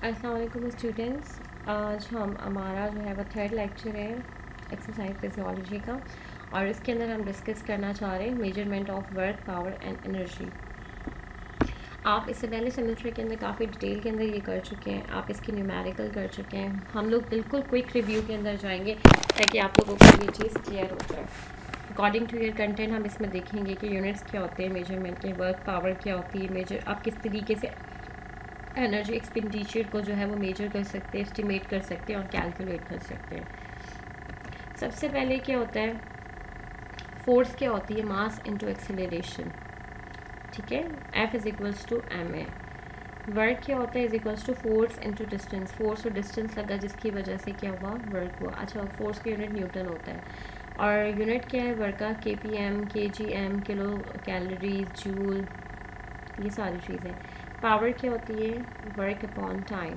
अस्सलाम वालेकुम स्टूडेंट्स। आज हमारा जो है वो थर्ड लेक्चर है एक्सरसाइज फिजियोलॉजी का, और इसके अंदर हम डिस्कस करना चाह रहे हैं measurement of work, power and energy. आप इससे पहले सेमेस्टर के अंदर काफ़ी डिटेल के अंदर ये कर चुके हैं, आप इसकी न्यूमेरिकल कर चुके हैं। हम लोग बिल्कुल क्विक रिव्यू के अंदर जाएंगे ताकि आप लोगों को ये चीज़ क्लियर हो जाए। अकॉर्डिंग टू योर कंटेंट हम इसमें देखेंगे कि यूनिट्स क्या होते हैं मेजरमेंट के, वर्क पावर क्या होती है, मेजर आप किस तरीके से एनर्जी एक्सपेंडिचर को जो है वो मेजर कर सकते हैं, एस्टिमेट कर सकते हैं और कैलकुलेट कर सकते हैं। सबसे पहले क्या होता है, फोर्स क्या होती है, मास इनटू एक्सेलरेशन। ठीक है, F is equals to M A. Work क्या होता है, is equals to force into distance. Force और डिस्टेंस लगा जिसकी वजह से क्या हुआ, वर्क हुआ। अच्छा, फोर्स का यूनिट न्यूटन होता है और यूनिट क्या है वर्क का, KPM, KGM, kilo calories, joule, ये सारी चीज़ें। पावर क्या होती है, वर्क अपॉन टाइम।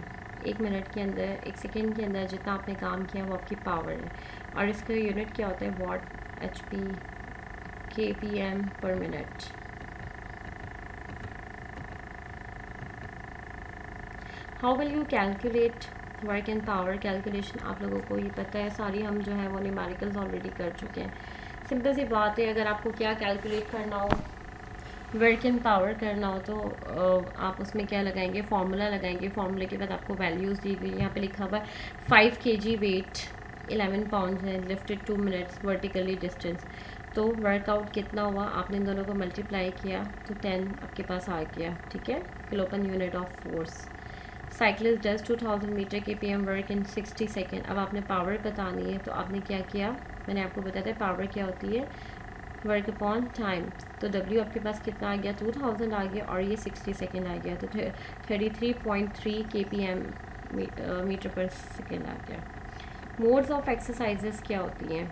एक मिनट के अंदर, एक सेकेंड के अंदर जितना आपने काम किया वो आपकी पावर है, और इसका यूनिट क्या होता है, वॉट, HP, KPM पर minute. How will you calculate work and power calculation, आप लोगों को ये पता है, सारी हम जो है वो न्यूमेरिकल्स ऑलरेडी कर चुके हैं। सिंपल सी बात है, अगर आपको क्या कैलकुलेट करना हो, वर्क एंड पावर करना हो, तो आप उसमें क्या लगाएंगे, फार्मूला लगाएंगे। फार्मूले के बाद आपको वैल्यूज़ दी गई, यहाँ पे लिखा हुआ है 5 kg वेट, 11 पाउंड है, लिफ्टेड 2 मिनट्स, वर्टिकली डिस्टेंस। तो वर्कआउट कितना हुआ, आपने इन दोनों को मल्टीप्लाई किया तो 10 आपके पास आ गया। ठीक है, kilopond unit of force. Cyclist does 2000 metre KPM work in 60 second. अब आपने पावर बतानी है, तो आपने क्या किया, मैंने आपको बताया था पावर क्या होती है, वर्क अपॉन टाइम। तो W आपके पास कितना आ गया, 2000 आ गया, और ये 60 सेकेंड आ गया, तो 33.3 KPM मीटर पर सेकेंड आ गया। मोड्स ऑफ एक्सरसाइजेस क्या होती हैं,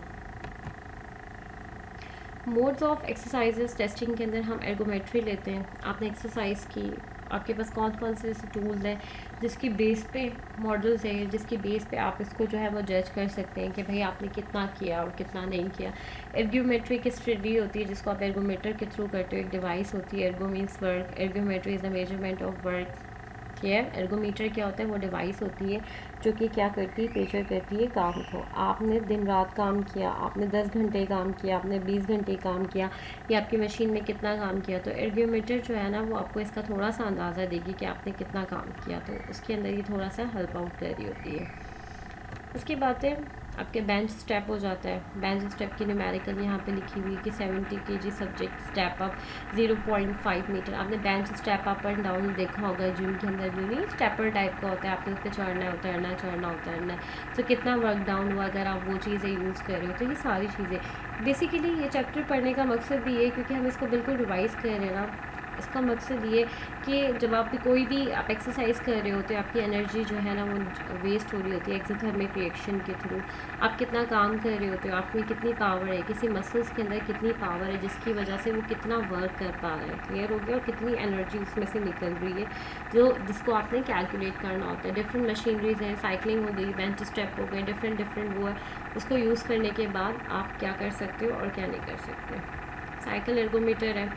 मोड्स ऑफ एक्सरसाइजेस टेस्टिंग के अंदर हम एर्गोमेट्री लेते हैं। आपने एक्सरसाइज की, आपके पास कौन कौन से टूल्स हैं जिसकी बेस पे, मॉडल्स है जिसकी बेस पे आप इसको जो है वो जज कर सकते हैं कि भाई आपने कितना किया और कितना नहीं किया। एर्गोमेट्री की स्टडी होती है जिसको आप एर्गोमीटर के थ्रू करते हो, एक डिवाइस होती है, Ergo means work, ergometry is the measurement of work. Clear, ergometer क्या होता है, वो डिवाइस होती है जो कि क्या करती है, मेजर करती है काम को। आपने दिन रात काम किया, आपने 10 घंटे काम किया, आपने 20 घंटे काम किया, या आपकी मशीन में कितना काम किया, तो एर्गोमीटर जो है ना वो आपको इसका थोड़ा सा अंदाज़ा देगी कि आपने कितना काम किया, तो उसके अंदर ये थोड़ा सा हेल्प आउट कर रही होती है। उसके बाद है आपके बेंच स्टेप हो जाता है। बेंच स्टेप की न्यूमेरिकल यहाँ पे लिखी हुई है कि 70 kg subject step up 0.5 metre. आपने bench step up and down देखा होगा जिम के अंदर, भी नहीं स्टेपर टाइप का होता है, आपने उस पर चढ़ना है, उतरना है, चढ़ना उतरना है, तो कितना वर्क डाउन हुआ, अगर आप वो चीज़ें यूज़ कर रहे हो। तो ये सारी चीज़ें बेसिकली, ये चैप्टर पढ़ने का मकसद भी है क्योंकि हम इसको बिल्कुल रिवाइज़ कर रहे हैं ना। इसका मकसद ये कि जब आप कोई भी आप एक्सरसाइज कर रहे होते हो, आपकी एनर्जी जो है ना वो वेस्ट हो रही होती है एक्सोथर्मिक रिएक्शन के थ्रू। आप कितना काम कर रहे होते हो, आप में कितनी पावर है, किसी मसल्स के अंदर कितनी पावर है जिसकी वजह से वो कितना वर्क कर पा रहे हैं, क्लियर हो गया, और कितनी एनर्जी उसमें से निकल रही है, जो जिसको आपने कैलकुलेट करना होता है। डिफरेंट मशीनरीज हैं, साइकिलिंग हो गई, बेंच स्टेप हो गए, डिफरेंट वो है, उसको यूज़ करने के बाद आप क्या कर सकते हो और क्या नहीं कर सकते। साइकिल एर्गोमीटर है,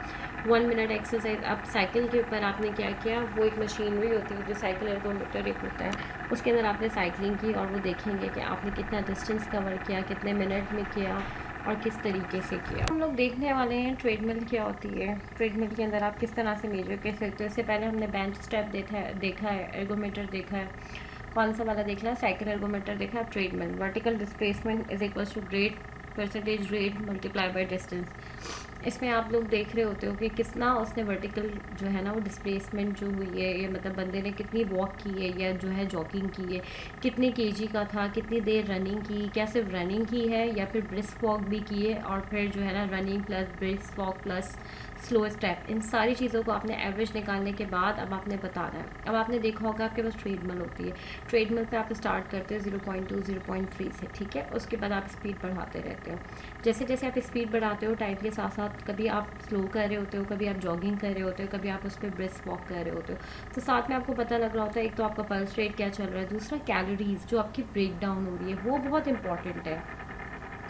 1 मिनट एक्सरसाइज। अब साइकिल के ऊपर आपने क्या किया, वो एक मशीनरी होती है जो साइकिल एर्गोमीटर एक होता है, उसके अंदर आपने साइकिलिंग की और वो देखेंगे कि आपने कितना डिस्टेंस कवर किया, कितने मिनट में किया और किस तरीके से किया। हम लोग देखने वाले हैं ट्रेडमिल क्या होती है। ट्रेडमिल के अंदर आप किस तरह से मेजर कर सकते हो। इससे पहले हमने बेंच स्टेप देखा है, एर्गोमीटर देखा है, कौन सा वाला देखना है, साइकिल एर्गोमीटर देखा है, treadmill. Vertical displacement is equals to rate, percentage rate multiply by distance. इसमें आप लोग देख रहे होते हो कि कितना उसने वर्टिकल जो है ना वो डिस्प्लेसमेंट जो हुई है, ये मतलब बंदे ने कितनी वॉक की है या जो है जॉगिंग की है, कितने केजी का था, कितनी देर रनिंग की, क्या सिर्फ रनिंग की है या फिर ब्रिस्क वॉक भी की है, और फिर जो है ना running plus brisk walk plus slow step, इन सारी चीज़ों को आपने एवरेज निकालने के बाद अब आपने बताना है। अब आपने देखा होगा आपके पास ट्रेडमिल होती है, ट्रेडमिल पे आप स्टार्ट करते हो 0.2 0.3 से, ठीक है, उसके बाद आप स्पीड बढ़ाते रहते हो। जैसे जैसे आप स्पीड बढ़ाते हो टाइम के साथ साथ, कभी आप स्लो कर रहे होते हो, कभी आप जॉगिंग कर रहे होते हो, कभी आप उस पर ब्रिस्क वॉक कर रहे होते हो, तो साथ में आपको पता लग रहा होता है एक तो आपका पल्स रेट क्या चल रहा है, दूसरा कैलोरीज जो आपकी ब्रेक डाउन हो रही है वो बहुत इंपॉर्टेंट है।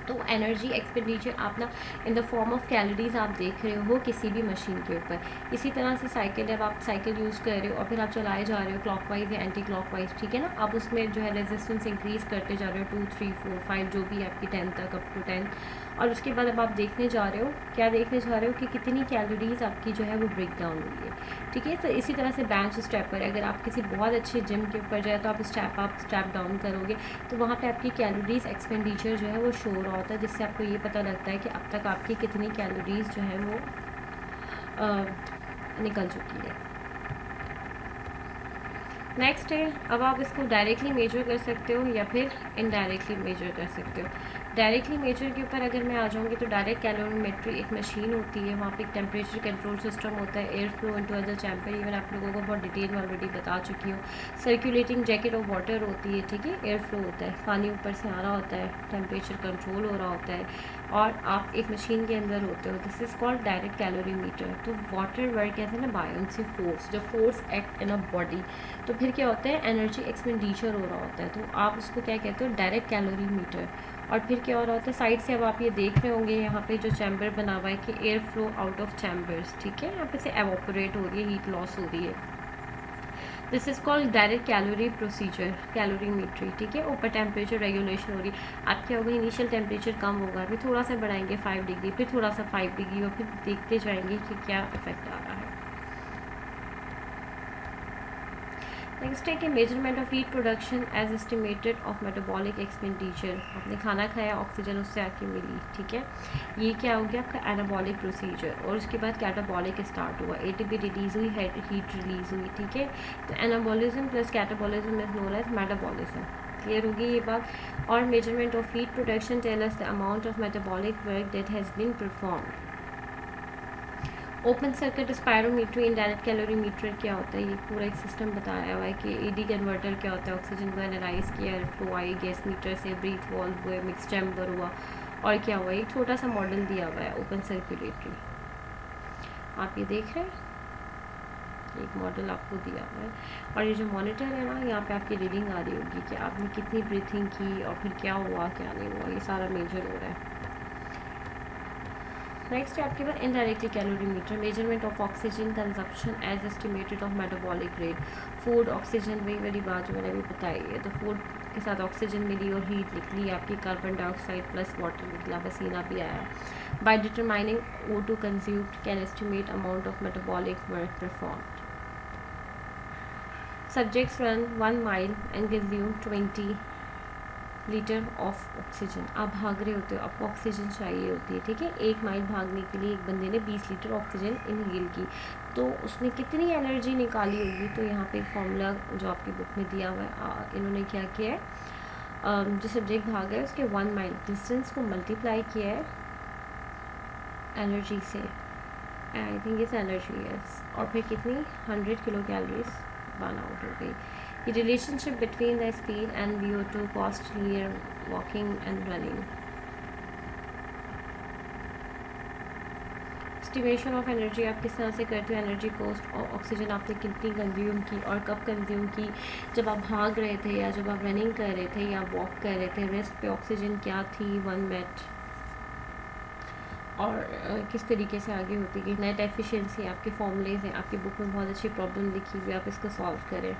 तो एनर्जी एक्सपेंडिचर आप ना in the form of calories आप देख रहे हो किसी भी मशीन के ऊपर। इसी तरह से साइकिल, जब आप साइकिल यूज़ कर रहे हो और फिर आप चलाए जा रहे हो क्लॉकवाइज या एंटी क्लॉकवाइज, ठीक है ना, आप उसमें जो है रेजिस्टेंस इंक्रीज़ करते जा रहे हो 2 3 4 5 जो भी आपकी 10 तक, अप टू 10। और उसके बाद अब आप देखने जा रहे हो, क्या देखने जा रहे हो कि कितनी कैलोरीज आपकी जो है वो ब्रेक डाउन हुई है, ठीक है। तो इसी तरह से बेंच स्टेप पर अगर आप किसी बहुत अच्छे जिम के ऊपर जाए तो आप स्टेप डाउन करोगे तो वहाँ पे आपकी कैलोरीज एक्सपेंडिचर जो है वो शो हो रहा होता है, जिससे आपको ये पता लगता है कि अब तक आपकी कितनी कैलोरीज जो है वो निकल चुकी है। नेक्स्ट है, अब आप इसको डायरेक्टली मेजर कर सकते हो या फिर इनडायरेक्टली मेजर कर सकते हो। डायरेक्टली मेजर के ऊपर अगर मैं आ जाऊँगी तो डायरेक्ट कैलोरीमेट्री एक मशीन होती है, वहाँ पे एक टेम्परेचर कंट्रोल सिस्टम होता है, air flow into other chamber, even आप लोगों को बहुत डिटेल में ऑलरेडी बता चुकी हूँ। सर्कुलेटिंग जैकेट ऑफ वाटर होती है, ठीक है, एयर फ्लो होता है, पानी ऊपर से आ रहा होता है, टेम्परेचर कंट्रोल हो रहा होता है और आप एक मशीन के अंदर होते हो। This is called direct calorimeter. तो वाटर वर्क कहते हैं ना बायोन्सी फोर्स, जब force act in a body तो फिर क्या होता है, एनर्जी एक्सपेंडिचर हो रहा होता है, तो आप उसको क्या कहते हो, डायरेक्ट कैलोरीमीटर। और फिर क्या हो रहा होता है, साइड से अब आप ये देख रहे होंगे यहाँ पे जो चैम्बर बना हुआ है कि air flow out of chambers, ठीक है, यहाँ पे से एवोपरेट हो रही है, हीट लॉस हो रही है। This is called direct calorie procedure, calorimetry, ठीक है। ऊपर टेम्परेचर रेगुलेशन हो रही है, आप क्या होगा, इनिशियल टेम्परेचर कम होगा, फिर थोड़ा सा बढ़ाएंगे 5 डिग्री, फिर थोड़ा सा 5 डिग्री और फिर देखते जाएंगे कि क्या इफेक्ट आ रहा है। नेक्स्ट है कि measurement of heat production as estimated of metabolic expenditure. आपने खाना खाया, ऑक्सीजन उससे आके मिली, ठीक है, ये क्या हो गया आपका एनाबॉलिक प्रोसीजर। और उसके बाद कैटाबॉलिक स्टार्ट हुआ, एटीपी रिलीज हुई, हीट रिलीज हुई, ठीक है। तो anabolism plus catabolism is known as metabolism. Clear होगी ये बात। और measurement of heat production tell us the amount of metabolic work that has been performed. Open circuit spirometer, indirect calorimeter क्या होता है, ये पूरा एक सिस्टम बताया हुआ है कि ईडी कन्वर्टर क्या होता है, ऑक्सीजन को एनालाइज किया, एयर फ्लो आई, गैस मीटर से ब्रीथ वॉल्व हुए, मिक्स चैम्बर हुआ और क्या हुआ, एक छोटा सा मॉडल दिया हुआ है ओपन सर्कुलेटरी, आप ये देख रहे हैं, एक मॉडल आपको दिया हुआ है। और ये जो मॉनिटर है ना, यहाँ पे आपकी रीडिंग आ रही होगी कि आपने कितनी ब्रीथिंग की और फिर क्या हुआ क्या नहीं हुआ, ये सारा मेजर हो रहा है। नेक्स्ट है आपके पास indirectly calorimeter, measurement of oxygen consumption as estimated of metabolic rate. Food, oxygen, वही वाली बात जो मैंने अभी बताई है, तो फूड के साथ ऑक्सीजन मिली और हीट निकली आपकी, कार्बन डाइऑक्साइड प्लस वाटर निकला, पसीना भी आया। By determining O2 consumed can estimate amount of metabolic work performed. Subjects run 1 mile and consume 20 litre of oxygen. आप भाग रहे होते हो, आपको ऑक्सीजन चाहिए होती है, ठीक है। 1 माइल भागने के लिए एक बंदे ने 20 लीटर ऑक्सीजन इनहेल की, तो उसने कितनी एनर्जी निकाली होगी। तो यहाँ पे एक फॉर्मूला जो आपकी बुक में दिया हुआ है, इन्होंने क्या किया है, जो सब्जेक्ट भागा है उसके 1 माइल डिस्टेंस को मल्टीप्लाई किया है एनर्जी से, आई थिंक इस एनर्जी है, और फिर कितनी 100 किलो कैलोरीज बर्न आउट हो गई। The relationship between the speed and VO2 cost near walking and running. Estimation of energy आप किस तरह से करते हो, एनर्जी कॉस्ट और ऑक्सीजन आपने कितनी कंज्यूम की और कब कंज्यूम की, जब आप भाग रहे थे या जब आप रनिंग कर रहे थे या वॉक कर रहे थे, रेस्ट पे ऑक्सीजन क्या थी 1 मिनट, और किस तरीके से आगे होती गई। नेट एफिशिएंसी आपके फॉर्मूलेज हैं, आपकी बुक में बहुत अच्छी प्रॉब्लम लिखी हुई, आप इसको सॉल्व करें।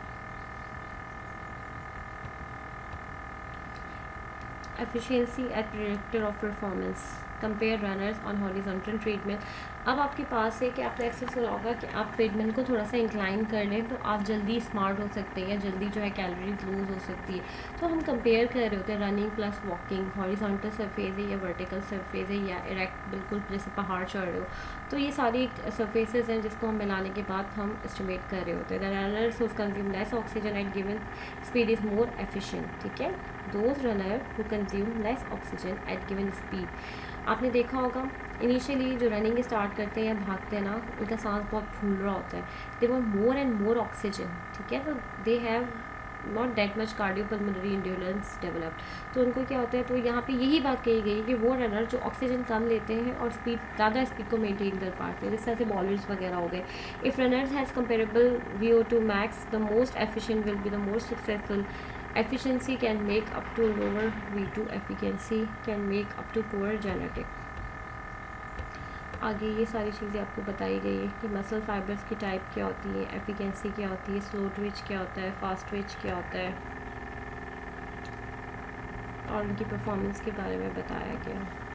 Efficiency at predictor of performance, compare runners on horizontal treadmill। अब आपके पास है कि आपने एक्सेस सुना होगा कि आप ट्रेडमिल को थोड़ा सा इंक्लाइन कर लें तो आप जल्दी स्मार्ट हो सकते हैं या जल्दी जो है कैलोरीज लूज हो सकती है। तो हम कंपेयर कर रहे होते हैं running plus walking, horizontal surface है या वर्टिकल सरफेस है या इरेक्ट बिल्कुल जैसे पहाड़ चढ़ रहे हो, तो ये सारी सरफेसेस हैं जिसको हम मिलाने के बाद हम एस्टिमेट कर रहे होते हैं। The runners who consume less oxygen at given speed is more efficient, ठीक है। Those runner who consume less oxygen at given speed, आपने देखा होगा इनिशियली जो रनिंग स्टार्ट करते हैं या भागते हैं ना, उनका सांस बहुत फूल रहा होता है, they want more and more oxygen, ठीक है। तो they have not that much cardiopulmonary endurance developed, तो उनको क्या होता है, तो यहाँ पे यही बात कही गई कि वो रनर जो ऑक्सीजन कम लेते हैं और स्पीड ज़्यादा स्पीड को मेंटेन कर पाते हैं, जिस तरह से बॉलर्स वगैरह हो गए। If runners has comparable VO2 max, the most efficient will be the most successful Efficiency can make up to lower V2, efficacy can make up to poor genetic। आगे ये सारी चीज़ें आपको बताई गई है कि मसल फाइबर्स की टाइप क्या होती है, एफिकेंसी क्या होती है, स्लो ट्विच क्या होता है, फास्ट ट्विच क्या होता है, और उनकी परफॉर्मेंस के बारे में बताया गया।